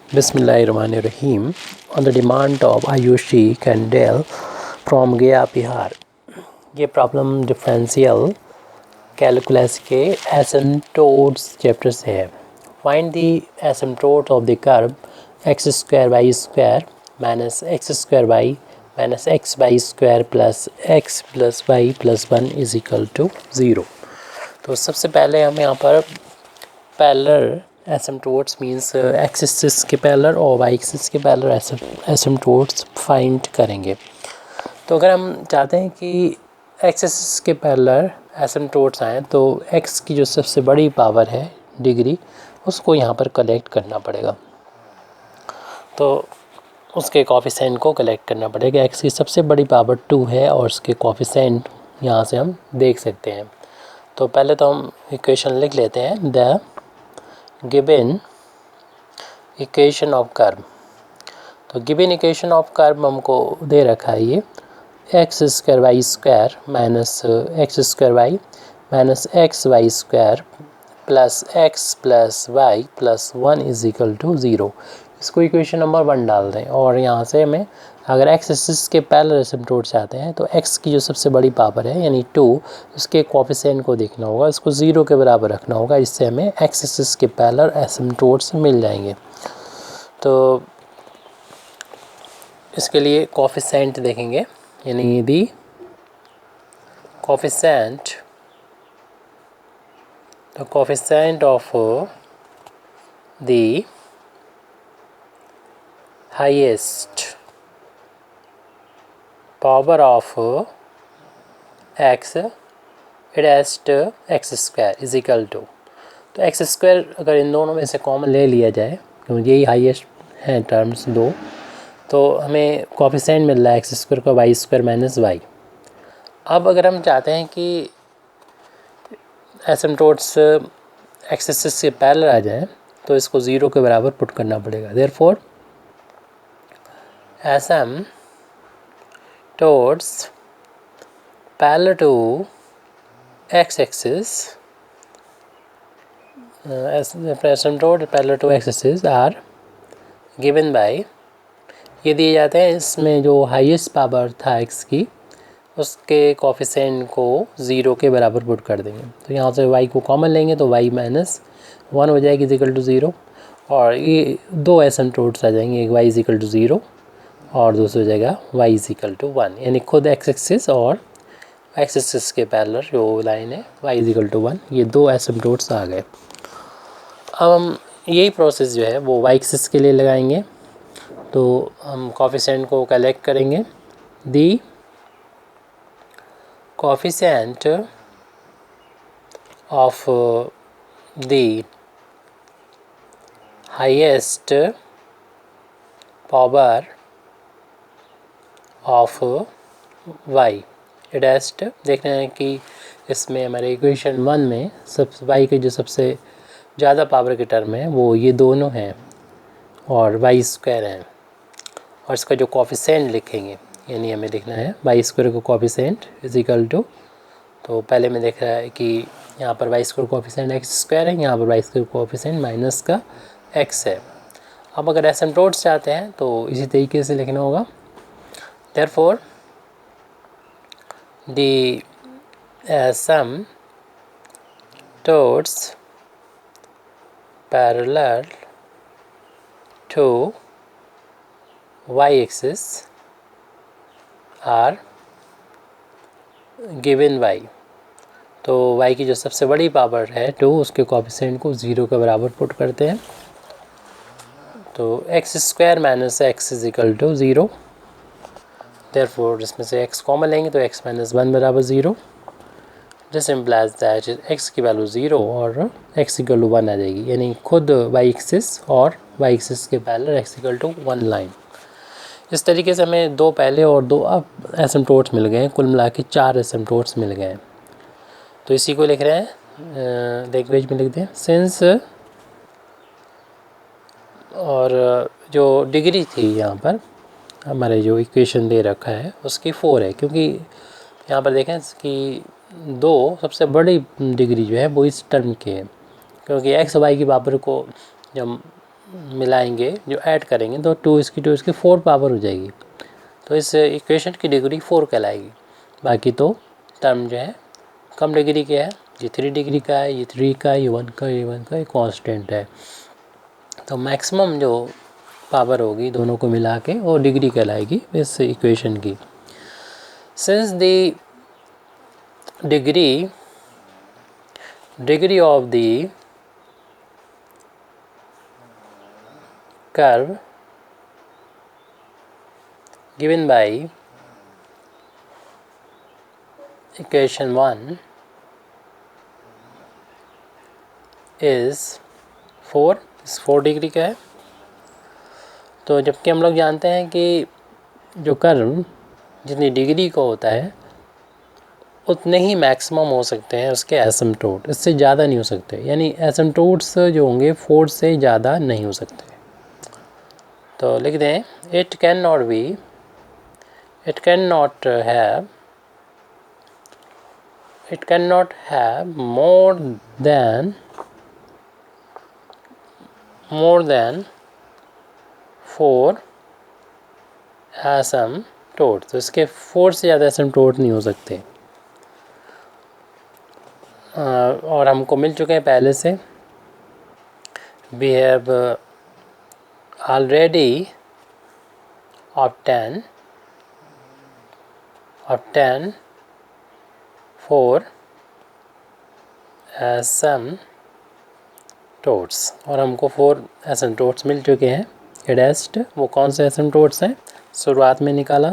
Bismillahirrahmanirrahim. On the demand of Ayushi Kandel from Gaya, Bihar. ये problem differential calculus के asymptotes chapter से है. Find the asymptote of the curve x square y square minus x square y minus x y square plus x plus y plus 1 is equal to 0. तो सबसे पहले हम यहाँ पर parallel asymptotes means x axis के parallel और y axis के parallel asymptotes find करेंगे. तो अगर हम चाहते हैं कि एक्स एक्सिस के पैरेलल एसिम्प्टोट्स आएँ तो एक्स की जो सबसे बड़ी पावर है डिग्री उसको यहाँ पर कलेक्ट करना पड़ेगा. तो उसके कोफिशिएंट को कलेक्ट करना पड़ेगा. एक्स की सबसे बड़ी पावर 2 है और उसके कोफिशिएंट यहाँ से हम देख सकते हैं. तो पहले तो हम इक्वेशन लिख लेते हैं. The given equation of curve. तो गिवन इक्वेशन ऑफ कर्व हमको दे रखा है ये x square y square minus x square y minus x y square plus x plus y plus 1 is equal to 0. इसको इक्वेशन नंबर 1 डाल दें और यहाँ से हमें अगर एक्स एक्सिस के पैरेलल एसिम्प्टोट चाहते हैं तो एक्स की जो सबसे बड़ी पावर है यानी 2 उसके कोफिशिएंट को देखना होगा, इसको 0 के बराबर रखना होगा. इससे हमें एक्स एक्सिस के पैरेलल एसिम्प्टोट्स मिल जाएंगे. तो इसके लिए कोफिशिएंट देखेंगे यानी दी coefficient the coefficient of the highest power of x it has to x square is equal to. तो एक्स स्क्वायर अगर इन दोनों में से कॉमन ले लिया जाए क्योंकि यही हाईएस्ट हैं टर्म्स दो, तो हमें कोफिशिएंट मिल रहा है एक्स स्क्वायर का वाई स्क्वायर माइनस वाई. अब अगर हम चाहते हैं कि एसिम्प्टोट्स एक्स एक्सिस के पैरेलल आ जाए तो इसको 0 के बराबर पुट करना पड़ेगा. Therefore asymptotes parallel to x axis asymptote parallel to x axis are given by ये दिए जाते हैं. इसमें जो हाईएस्ट पावर था एक्स की उसके कोफिशिएंट को 0 के बराबर पुट कर देंगे. तो यहाँ से y को कॉमन लेंगे तो y माइनस 1 हो जाएगी इजिकल टू 0 और ये दो एसिम्प्टोट्स आ जाएंगे. एक y इजिकल टू 0 और दूसरा हो जाएगा y इजिकल टू 1 यानी खुद एक्स एक्सिस और एक्स एक्सिस के पैरेलल जो लाइन है y इजिकल टू 1 ये दो एसिम्प्टोट्स आ गए. अब हम यही प्रोसेस जो है वो y एक्सिस के लिए लगाएंगे. तो हम कोफिशिएंट को कलेक्ट करेंगे. दी coefficient of the highest power of y it has to देखना है कि इसमें हमारे इक्वेशन 1 में सब y के जो सबसे ज़्यादा पावर के टर्म है वो ये दोनों हैं और वाई स्क्वायर हैं और इसका जो कोफिशिएंट लिखेंगे यानी हमें देखना है वाई स्क्वायर का कोफिशिएंट इज इक्वल टू. तो पहले में देख रहा है कि यहाँ पर y square coefficient x square है, यहाँ पर वाई स्क्वायर कोफिशिएंट माइनस का एक्स है. अब अगर एसिम्प्टोट्स चाहते हैं तो इसी तरीके से लिखना होगा. Therefore the asymptotes parallel to y axis are given y. तो y की जो सबसे बड़ी पावर है 2 उसके कोफिशिएंट को 0 के बराबर पुट करते हैं. तो x square minus x is equal to 0. Therefore इसमें से x कॉमन लेंगे तो x माइनस 1 बराबर 0. दिस इम्प्लाइज दैट x की वैल्यू 0 और x इक्वल टू 1 आ जाएगी यानी खुद y एक्सिस और y एक्सिस के parallel x equal to 1 line. इस तरीके से हमें दो पहले और दो अब एसिम्प्टोट्स मिल गए हैं. कुल मिला के 4 एसिम्प्टोट्स मिल गए हैं. तो इसी को लिख रहे हैं लैंग्वेज में लिख दें सिंस और जो डिग्री थी यहाँ पर हमारे जो इक्वेशन दे रखा है उसकी 4 है क्योंकि यहाँ पर देखें कि दो सबसे बड़ी डिग्री जो है वो इस टर्म की है क्योंकि एक्स वाई की पावर को जब मिलाएंगे, जो ऐड करेंगे तो 2 की 4 पावर हो जाएगी। तो इस इक्वेशन की डिग्री 4 कहलाएगी। बाकी तो टर्म जो है कम डिग्री के है, ये 3 डिग्री का है, ये 3 का है, ये 1 का, ये 1 का, ये कांस्टेंट है। तो मैक्सिमम जो पावर होगी दोनों को मिला के वो डिग्री कहलाएगी इस इक्वेशन की। Since the degree of the curve given by equation 1 is 4, इस 4 डिग्री का है। तो जबकि हम लोग जानते हैं कि जो कर्व जितनी डिग्री का होता है उतने ही मैक्सिमम हो सकते हैं उसके एसिम्पटोट, इससे ज़्यादा नहीं हो सकते, यानी एसिम्पटोट्स जो होंगे 4 से ज़्यादा नहीं हो सकते। तो लिख दें it can not have more than 4 एसिम्पटोट। तो इसके 4 से ज़्यादा एसिम्पटोट नहीं हो सकते। और हमको मिल चुके हैं पहले से। वी हैव ऑलरेडी obtain 4 एसिम्पटोट्स, और हमको 4 एसिम्पटोट्स मिल चुके हैं। एडेस्ट वो कौन से एसिम्पटोट्स हैं शुरुआत में निकाला,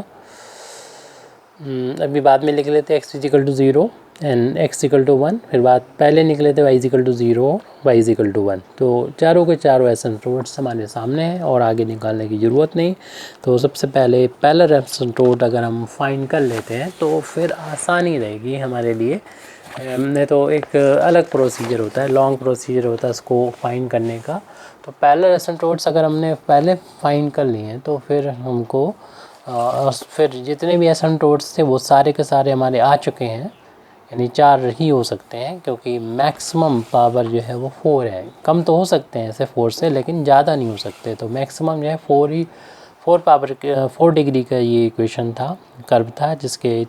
अभी बाद में लिख लेते x = 0 एंड x = 1, फिर बाद पहले निकले थे y = 0 और y = 1। तो चारों के चारों एसिम्पटोट्स हमारे सामने हैं और आगे निकालने की ज़रूरत नहीं। तो सबसे पहले पैरेलल एसिम्पटोट अगर हम फाइंड कर लेते हैं तो फिर आसानी रहेगी हमारे लिए। नहीं तो एक अलग प्रोसीजर होता है, लॉन्ग प्रोसीजर होता है उसको फाइंड करने का। तो पैरेलल एसिम्पटोट्स अगर हमने पहले फाइंड कर लिए हैं तो फिर हमको फिर जितने भी एसिम्पटोट्स थे वो सारे के सारे हमारे आ चुके हैं, यानी 4 ही हो सकते हैं, क्योंकि मैक्सिमम पावर जो है वो 4 है। कम तो हो सकते हैं ऐसे 4 से, लेकिन ज़्यादा नहीं हो सकते। तो मैक्सिमम जो है 4 डिग्री का ये इक्वेशन था, कर्व था, जिसके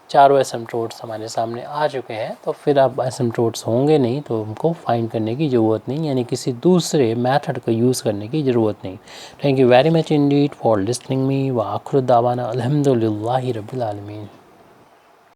चारों एसिम्पटोट्स हमारे सामने आ चुके हैं। तो फिर अब एसिम्पटोट्स होंगे नहीं तो हमको फाइंड करने की ज़रूरत नहीं, यानी किसी दूसरे मेथड को यूज़ करने की ज़रूरत नहीं। Thank you very much Indeed for listening me. व आखिर दावाना अल्हम्दुलिल्लाहि रब्बिल आलमीन।